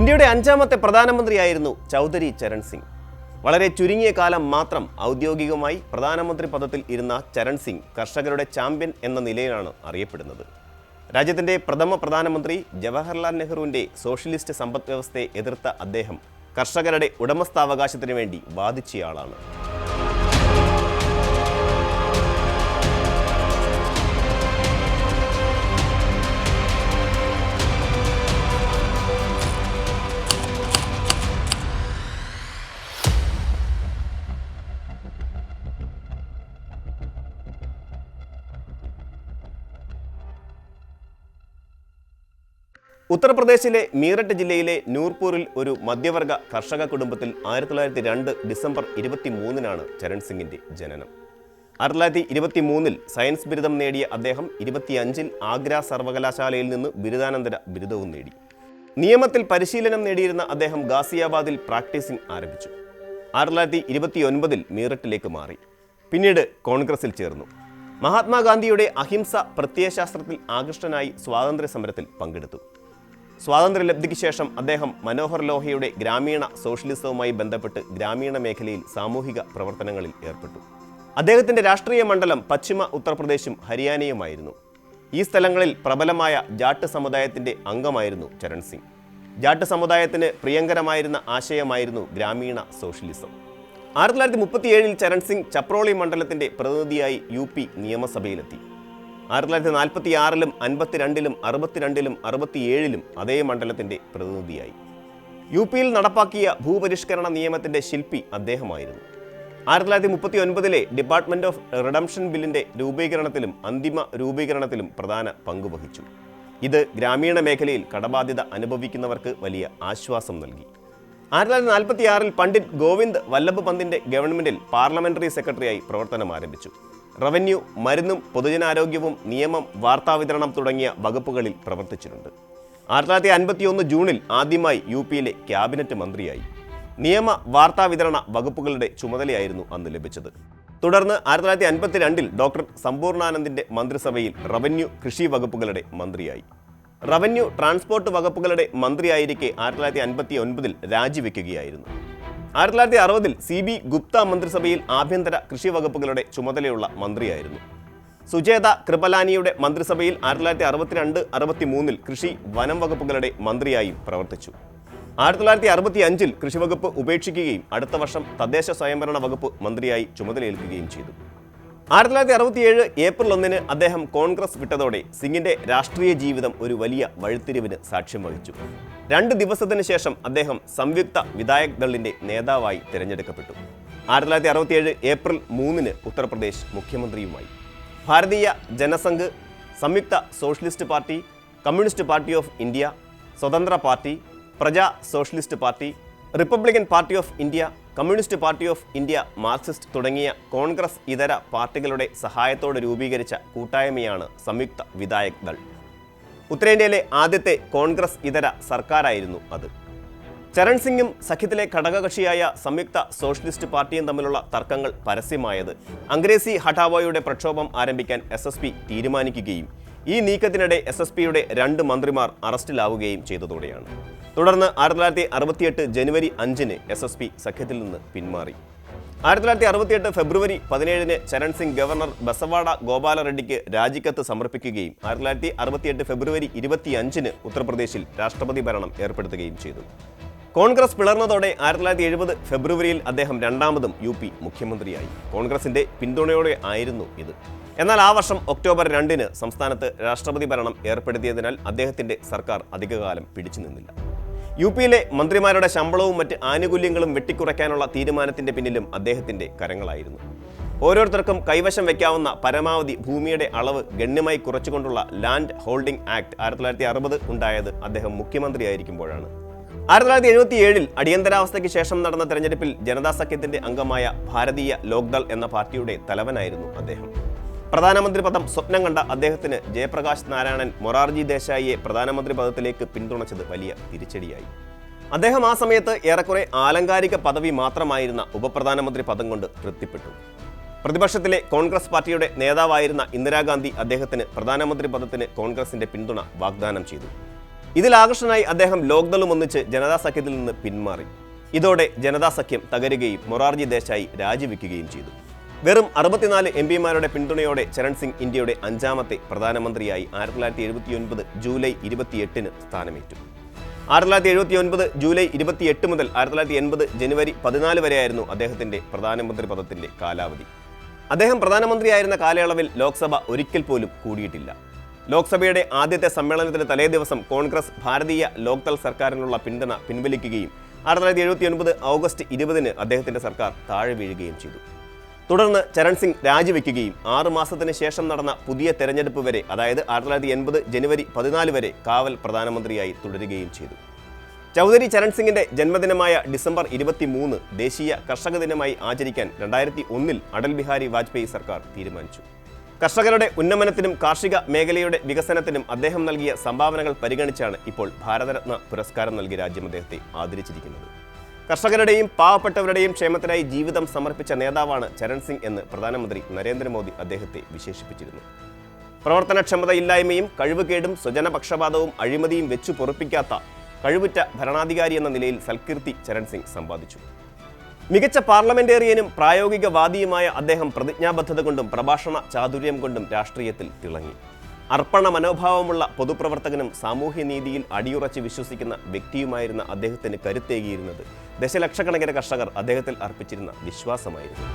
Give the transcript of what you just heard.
ഇന്ത്യയുടെ അഞ്ചാമത്തെ പ്രധാനമന്ത്രിയായിരുന്നു ചൗധരി ചരൺ സിംഗ്. വളരെ ചുരുങ്ങിയ കാലം മാത്രം ഔദ്യോഗികമായി പ്രധാനമന്ത്രി പദത്തിൽ ഇരുന്ന ചരൺ സിംഗ് കർഷകരുടെ ചാമ്പ്യൻ എന്ന നിലയിലാണ് അറിയപ്പെടുന്നത്. രാജ്യത്തിൻ്റെ പ്രഥമ പ്രധാനമന്ത്രി ജവഹർലാൽ നെഹ്റുവിൻ്റെ സോഷ്യലിസ്റ്റ് സമ്പദ് വ്യവസ്ഥയെ എതിർത്ത അദ്ദേഹം കർഷകരുടെ ഉടമസ്ഥാവകാശത്തിനു വേണ്ടി വാദിച്ചയാളാണ്. ഉത്തർപ്രദേശിലെ മീററ്റ് ജില്ലയിലെ നൂർപൂരിൽ ഒരു മധ്യവർഗ കർഷക കുടുംബത്തിൽ 1902 ഡിസംബർ 23-നാണ് ചരൺ സിംഗിൻ്റെ ജനനം. 1923-ൽ സയൻസ് ബിരുദം നേടിയ അദ്ദേഹം 25-ൽ ആഗ്ര സർവകലാശാലയിൽ നിന്ന് ബിരുദാനന്തര ബിരുദവും നേടി. നിയമത്തിൽ പരിശീലനം നേടിയിരുന്ന അദ്ദേഹം ഗാസിയാബാദിൽ പ്രാക്ടീസിംഗ് ആരംഭിച്ചു. 1929-ൽ മീററ്റിലേക്ക് മാറി. പിന്നീട് കോൺഗ്രസിൽ ചേർന്നു. മഹാത്മാഗാന്ധിയുടെ അഹിംസ പ്രത്യയശാസ്ത്രത്തിൽ ആകൃഷ്ടനായി സ്വാതന്ത്ര്യ സമരത്തിൽ പങ്കെടുത്തു. സ്വാതന്ത്ര്യലബ്ധിക്ക് ശേഷം അദ്ദേഹം മനോഹർ ലോഹയുടെ ഗ്രാമീണ സോഷ്യലിസവുമായി ബന്ധപ്പെട്ട് ഗ്രാമീണ മേഖലയിൽ സാമൂഹിക പ്രവർത്തനങ്ങളിൽ ഏർപ്പെട്ടു. അദ്ദേഹത്തിൻ്റെ രാഷ്ട്രീയ മണ്ഡലം പശ്ചിമ ഉത്തർപ്രദേശും ഹരിയാനയുമായിരുന്നു. ഈ സ്ഥലങ്ങളിൽ പ്രബലമായ ജാട്ട് സമുദായത്തിൻ്റെ അംഗമായിരുന്നു ചരൺ സിംഗ്. ജാട്ട് സമുദായത്തിന് പ്രിയങ്കരമായിരുന്ന ആശയമായിരുന്നു ഗ്രാമീണ സോഷ്യലിസം. 1937-ൽ ചരൺ സിംഗ് ചപ്രോളി മണ്ഡലത്തിൻ്റെ പ്രതിനിധിയായി UP നിയമസഭയിലെത്തി. 1946-ലും 52-ലും 62-ലും 67-ലും അതേ മണ്ഡലത്തിൻ്റെ പ്രതിനിധിയായി. UP-യിൽ നടപ്പാക്കിയ ഭൂപരിഷ്കരണ നിയമത്തിൻ്റെ ശില്പി അദ്ദേഹമായിരുന്നു. 1939-ലെ ഡിപ്പാർട്ട്മെൻറ്റ് ഓഫ് റിഡംഷൻ ബില്ലിൻ്റെ രൂപീകരണത്തിലും അന്തിമ രൂപീകരണത്തിലും പ്രധാന പങ്കുവഹിച്ചു. ഇത് ഗ്രാമീണ മേഖലയിൽ കടബാധ്യത അനുഭവിക്കുന്നവർക്ക് വലിയ ആശ്വാസം നൽകി. 1946-ൽ പണ്ഡിറ്റ് ഗോവിന്ദ് വല്ലഭ് പന്തിൻ്റെ ഗവൺമെൻറ്റിൽ പാർലമെൻ്ററി സെക്രട്ടറിയായി പ്രവർത്തനം ആരംഭിച്ചു. റവന്യൂ, മരുന്നും പൊതുജനാരോഗ്യവും, നിയമം, വാർത്താവിതരണം തുടങ്ങിയ വകുപ്പുകളിൽ പ്രവർത്തിച്ചിട്ടുണ്ട്. 1951 ജൂണിൽ ആദ്യമായി UP-യിലെ ക്യാബിനറ്റ് മന്ത്രിയായി. നിയമ, വാർത്താവിതരണ വകുപ്പുകളുടെ ചുമതലയായിരുന്നു അന്ന് ലഭിച്ചത്. തുടർന്ന് 1952-ൽ ഡോക്ടർ സമ്പൂർണാനന്ദിൻ്റെ മന്ത്രിസഭയിൽ റവന്യൂ, കൃഷി വകുപ്പുകളുടെ മന്ത്രിയായി. റവന്യൂ, ട്രാൻസ്പോർട്ട് വകുപ്പുകളുടെ മന്ത്രിയായിരിക്കെ 1959-ൽ രാജിവെക്കുകയായിരുന്നു. 1960-ൽ CB ഗുപ്ത മന്ത്രിസഭയിൽ ആഭ്യന്തര കൃഷി വകുപ്പുകളുടെ ചുമതലയുള്ള മന്ത്രിയായിരുന്നു. സുചേത കൃപലാനിയുടെ മന്ത്രിസഭയിൽ 1962-63-ൽ കൃഷി, വനം വകുപ്പുകളുടെ മന്ത്രിയായും പ്രവർത്തിച്ചു. 1965-ൽ കൃഷിവകുപ്പ് ഉപേക്ഷിക്കുകയും അടുത്ത വർഷം തദ്ദേശ സ്വയംഭരണ വകുപ്പ് മന്ത്രിയായി ചുമതലയേൽക്കുകയും ചെയ്തു. 1967 ഏപ്രിൽ 1-ന് അദ്ദേഹം കോൺഗ്രസ് വിട്ടതോടെ സിംഗിൻ്റെ രാഷ്ട്രീയ ജീവിതം ഒരു വലിയ വഴിത്തിരിവിന് സാക്ഷ്യം വഹിച്ചു. 2 ദിവസത്തിന് ശേഷം അദ്ദേഹം സംയുക്ത വിധായക് ദളിൻ്റെ നേതാവായി തിരഞ്ഞെടുക്കപ്പെട്ടു. 1967 ഏപ്രിൽ 3-ന് ഉത്തർപ്രദേശ് മുഖ്യമന്ത്രിയുമായി. Bharatiya Jana Sangh, Samyukta Socialist Party, Communist Party of India, Swatantra Party, Praja Socialist Party, Republican Party of India, Communist Party of India, Marxist തുടങ്ങിയ കോൺഗ്രസ് ഇതര പാർട്ടികളുടെ സഹായത്തോടെ രൂപീകരിച്ച കൂട്ടായ്മയാണ് സംയുക്ത വിധായക് ദൾ. ഉത്തരേന്ത്യയിലെ ആദ്യത്തെ കോൺഗ്രസ് ഇതര സർക്കാരായിരുന്നു അത്. ചരൺ സിംഗും സഖ്യത്തിലെ ഘടകകക്ഷിയായ സംയുക്ത സോഷ്യലിസ്റ്റ് പാർട്ടിയും തമ്മിലുള്ള തർക്കങ്ങൾ പരസ്യമായത് അംഗ്രേസി ഹഠാവോയുടെ പ്രക്ഷോഭം ആരംഭിക്കാൻ SSP തീരുമാനിക്കുകയും ഈ നീക്കത്തിനിടെ SSPയുടെ 2 മന്ത്രിമാർ അറസ്റ്റിലാവുകയും ചെയ്തതോടെയാണ്. തുടർന്ന് 1968 ജനുവരി 5-ന് SSP സഖ്യത്തിൽ നിന്ന് പിന്മാറി. 1968 ഫെബ്രുവരി 17-ന് ചരൺ സിംഗ് ഗവർണർ ബസവാഡ ഗോപാല റെഡ്ഡിക്ക് രാജിക്കത്ത് സമർപ്പിക്കുകയും 1968 ഫെബ്രുവരി 25-ന് ഉത്തർപ്രദേശിൽ രാഷ്ട്രപതി ഭരണം ഏർപ്പെടുത്തുകയും ചെയ്തു. കോൺഗ്രസ് പിളർന്നതോടെ 1970 ഫെബ്രുവരിയിൽ അദ്ദേഹം രണ്ടാമതും UP മുഖ്യമന്ത്രിയായി. കോൺഗ്രസിൻ്റെ പിന്തുണയോടെ ആയിരുന്നു ഇത്. എന്നാൽ ആ വർഷം ഒക്ടോബർ 2-ന് സംസ്ഥാനത്ത് രാഷ്ട്രപതി ഭരണം ഏർപ്പെടുത്തിയതിനാൽ അദ്ദേഹത്തിൻ്റെ സർക്കാർ അധികകാലം പിടിച്ചു നിന്നില്ല. UP-യിലെ മന്ത്രിമാരുടെ ശമ്പളവും മറ്റ് ആനുകൂല്യങ്ങളും വെട്ടിക്കുറയ്ക്കാനുള്ള തീരുമാനത്തിൻ്റെ പിന്നിലും അദ്ദേഹത്തിൻ്റെ കരങ്ങളായിരുന്നു. ഓരോരുത്തർക്കും കൈവശം വയ്ക്കാവുന്ന പരമാവധി ഭൂമിയുടെ അളവ് ഗണ്യമായി കുറച്ചുകൊണ്ടുള്ള ലാൻഡ് ഹോൾഡിംഗ് ആക്ട് 1960 ഉണ്ടായത് അദ്ദേഹം മുഖ്യമന്ത്രിയായിരിക്കുമ്പോഴാണ്. 1977-ൽ അടിയന്തരാവസ്ഥയ്ക്ക് ശേഷം നടന്ന തെരഞ്ഞെടുപ്പിൽ ജനതാ സഖ്യത്തിൻ്റെ അംഗമായ ഭാരതീയ ലോക്ദൾ എന്ന പാർട്ടിയുടെ തലവനായിരുന്നു അദ്ദേഹം. പ്രധാനമന്ത്രി പദം സ്വപ്നം കണ്ട അദ്ദേഹത്തിന് ജയപ്രകാശ് നാരായണൻ മൊറാർജി ദേശായിയെ പ്രധാനമന്ത്രി പദത്തിലേക്ക് പിന്തുണച്ചത് വലിയ തിരിച്ചടിയായി. അദ്ദേഹം ആ സമയത്ത് ഏറെക്കുറെ ആലങ്കാരിക പദവി മാത്രമായിരുന്ന ഉപപ്രധാനമന്ത്രി പദം കൊണ്ട് തൃപ്തിപ്പെട്ടു. പ്രതിപക്ഷത്തിലെ കോൺഗ്രസ് പാർട്ടിയുടെ നേതാവായിരുന്ന ഇന്ദിരാഗാന്ധി അദ്ദേഹത്തിന് പ്രധാനമന്ത്രി പദത്തിന് കോൺഗ്രസിൻ്റെ പിന്തുണ വാഗ്ദാനം ചെയ്തു. ഇതിൽ ആകർഷനായി അദ്ദേഹം ലോക്ദളും ഒന്നിച്ച് ജനതാ സഖ്യത്തിൽ നിന്ന് പിന്മാറി. ഇതോടെ ജനതാ സഖ്യം തകരുകയും മൊറാർജി ദേശായി രാജിവെക്കുകയും ചെയ്തു. വെറും 64 എംപിമാരുടെ പിന്തുണയോടെ ചരൺ സിംഗ് ഇന്ത്യയുടെ 5ാമത്തെ പ്രധാനമന്ത്രിയായി 1979 ജൂലൈ 28 സ്ഥാനമേറ്റു. 1979 ജൂലൈ 28 മുതൽ 1980 ജനുവരി 14 വരെയായിരുന്നു അദ്ദേഹത്തിന്റെ പ്രധാനമന്ത്രി പദത്തിന്റെ കാലാവധി. അദ്ദേഹം പ്രധാനമന്ത്രിയായിരുന്ന കാലയളവിൽ ലോക്സഭ ഒരിക്കൽ പോലും കൂടിയിട്ടില്ല. ലോക്സഭയുടെ ആദ്യത്തെ സമ്മേളനത്തിന് തലേ ദിവസം കോൺഗ്രസ് ഭാരതീയ ലോക്ദൾ സർക്കാരിനുള്ള പിന്തുണ പിൻവലിക്കുകയും 1979 ഓഗസ്റ്റ് 20 അദ്ദേഹത്തിന്റെ സർക്കാർ താഴെ വീഴുകയും ചെയ്തു. തുടർന്ന് ചരൺ സിംഗ് രാജിവെക്കുകയും 6 മാസത്തിന് ശേഷം നടന്ന പുതിയ തെരഞ്ഞെടുപ്പ് വരെ, അതായത് 1980 ജനുവരി 14 വരെ കാവൽ പ്രധാനമന്ത്രിയായി തുടരുകയും ചെയ്തു. ചൗധരി ചരൺ സിംഗിന്റെ ജന്മദിനമായ ഡിസംബർ 23 ദേശീയ കർഷക ദിനമായി ആചരിക്കാൻ 2001 അടൽ ബിഹാരി വാജ്പേയി സർക്കാർ തീരുമാനിച്ചു. കർഷകരുടെ ഉന്നമനത്തിനും കാർഷിക മേഖലയുടെ വികസനത്തിനും അദ്ദേഹം നൽകിയ സംഭാവനകൾ പരിഗണിച്ചാണ് ഇപ്പോൾ ഭാരതരത്ന പുരസ്കാരം നൽകി രാജ്യം അദ്ദേഹത്തെ ആദരിച്ചിരിക്കുന്നത്. കർഷകരുടെയും പാവപ്പെട്ടവരുടെയും ക്ഷേമത്തിനായി ജീവിതം സമർപ്പിച്ച നേതാവാണ് ചരൺ സിംഗ് എന്ന് പ്രധാനമന്ത്രി നരേന്ദ്രമോദി അദ്ദേഹത്തെ വിശേഷിപ്പിച്ചിരുന്നു. പ്രവർത്തനക്ഷമതയില്ലായ്മയും കഴിവുകേടും സ്വജനപക്ഷപാതവും അഴിമതിയും വെച്ചു പൊറുപ്പിക്കാത്ത കഴിവുറ്റ ഭരണാധികാരി എന്ന നിലയിൽ സൽകീർത്തി ചരൺ സിംഗ് സമ്പാദിച്ചു. മികച്ച പാർലമെന്റേറിയനും പ്രായോഗികവാദിയുമായ അദ്ദേഹം പ്രതിജ്ഞാബദ്ധത കൊണ്ടും പ്രഭാഷണ ചാതുര്യം കൊണ്ടും രാഷ്ട്രീയത്തിൽ തിളങ്ങി. അർപ്പണ മനോഭാവമുള്ള പൊതുപ്രവർത്തകനും സാമൂഹ്യനീതിയിൽ അടിയുറച്ച് വിശ്വസിക്കുന്ന വ്യക്തിയുമായിരുന്ന അദ്ദേഹത്തിന് കരുത്തേകിയിരുന്നത് ദശലക്ഷക്കണക്കിന് കർഷകർ അദ്ദേഹത്തിൽ അർപ്പിച്ചിരുന്ന വിശ്വാസമായിരുന്നു.